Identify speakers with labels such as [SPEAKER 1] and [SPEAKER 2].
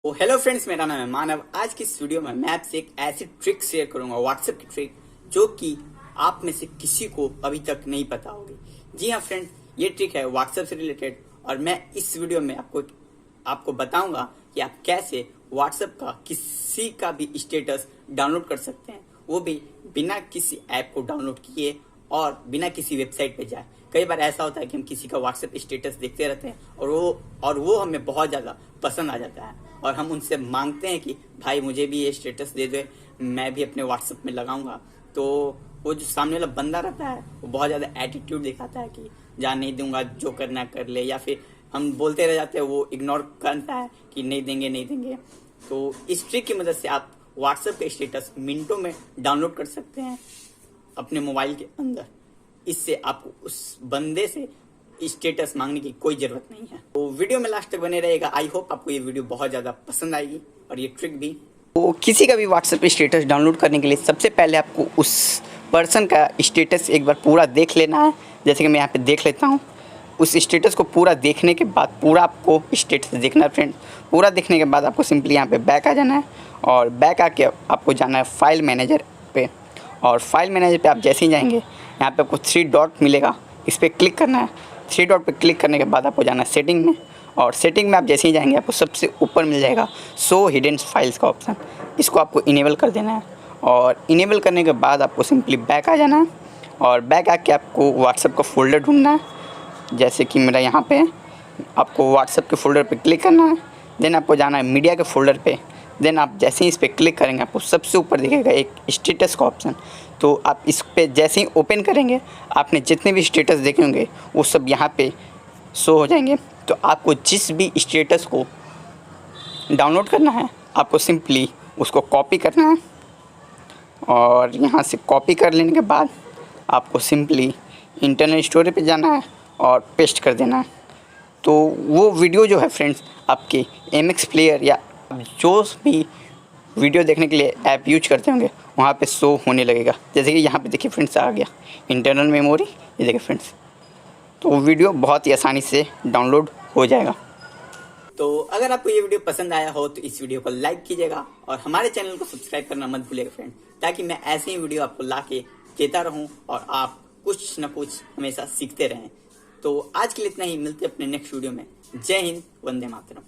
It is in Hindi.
[SPEAKER 1] तो हेलो फ्रेंड्स, मेरा नाम है मानव। आज की इस वीडियो में मैं आपसे एक ऐसी ट्रिक शेयर करूंगा, व्हाट्सएप की ट्रिक, जो कि आप में से किसी को अभी तक नहीं पता होगी। जी हाँ फ्रेंड्स, ये ट्रिक है व्हाट्सएप से रिलेटेड और मैं इस वीडियो में आपको बताऊंगा कि आप कैसे व्हाट्सएप का किसी का भी स्टेटस डाउनलोड कर सकते हैं, वो भी बिना किसी ऐप को डाउनलोड किए और बिना किसी वेबसाइट पे जाए। कई बार ऐसा होता है कि हम किसी का व्हाट्सएप स्टेटस देखते रहते हैं और वो हमें बहुत ज़्यादा पसंद आ जाता है और हम उनसे मांगते हैं कि भाई मुझे भी ये स्टेटस दे दे, मैं भी अपने व्हाट्सएप में लगाऊंगा। तो वो जो सामने वाला बंदा रहता है वो बहुत ज़्यादा एटीट्यूड दिखाता है कि जा नहीं दूंगा, जो करना कर ले, या फिर हम बोलते रह जाते हैं, वो इग्नोर करता है कि नहीं देंगे नहीं देंगे। तो इस ट्रिक की मदद से आप व्हाट्सएप का स्टेटस मिनटों में डाउनलोड कर सकते हैं अपने मोबाइल के अंदर। इससे आपको उस बंदे से स्टेटस मांगने की कोई जरूरत नहीं है। तो वीडियो में लास्ट तक बने रहेगा। आई होप आपको ये वीडियो बहुत ज़्यादा पसंद आएगी और ये ट्रिक भी। तो किसी का भी व्हाट्सएप स्टेटस डाउनलोड करने के लिए सबसे पहले आपको उस पर्सन का स्टेटस एक बार पूरा देख लेना है। जैसे कि मैं यहाँ पे देख लेता हूँ। उस स्टेटस को पूरा देखने के बाद पूरा आपको स्टेटस देखना है फ्रेंड्स। पूरा देखने के बाद आपको सिंपली यहाँ पे बैक आ जाना है और बैक आके आपको जाना है फाइल मैनेजर पे। और फाइल मैनेजर पे आप जैसे ही जाएंगे, यहाँ पे आपको 3 डॉट मिलेगा, इस पर क्लिक करना है। 3 डॉट पे क्लिक करने के बाद आपको जाना है सेटिंग में, और सेटिंग में आप जैसे ही जाएंगे आपको सबसे ऊपर मिल जाएगा शो हिडन फाइल्स का ऑप्शन। इसको आपको इनेबल कर देना है और इनेबल करने के बाद आपको सिंपली बैक आ जाना है और बैक आके आपको व्हाट्सएप का फोल्डर ढूंढना है। जैसे कि मेरा यहाँ पे, आपको व्हाट्सएप के फोल्डर पे क्लिक करना है, देन आपको जाना है मीडिया के फोल्डर पे। देन आप जैसे ही इस पर क्लिक करेंगे आपको सबसे ऊपर दिखेगा एक स्टेटस का ऑप्शन। तो आप इस पे जैसे ही ओपन करेंगे, आपने जितने भी स्टेटस देखे होंगे वो सब यहाँ पे शो हो जाएंगे। तो आपको जिस भी स्टेटस को डाउनलोड करना है, आपको सिंपली उसको कॉपी करना है और यहाँ से कॉपी कर लेने के बाद आपको सिंपली इंटरनेट स्टोरेज पे जाना है और पेस्ट कर देना है। तो वो वीडियो जो है फ्रेंड्स, आपके MX प्लेयर या जो भी वीडियो देखने के लिए ऐप यूज करते होंगे वहाँ पे शो होने लगेगा। जैसे कि यहाँ पे देखिए फ्रेंड्स, आ गया इंटरनल मेमोरी, ये देखिए फ्रेंड्स। तो वीडियो बहुत ही आसानी से डाउनलोड हो जाएगा। तो अगर आपको ये वीडियो पसंद आया हो तो इस वीडियो को लाइक कीजिएगा और हमारे चैनल को सब्सक्राइब करना मत भूलिएगा फ्रेंड, ताकि मैं ऐसे ही वीडियो आपको ला के देता रहूँ और आप कुछ न कुछ हमेशा सीखते रहें। तो आज के लिए इतना ही, मिलते हैं अपने नेक्स्ट वीडियो में। जय हिंद, वंदे मातरम।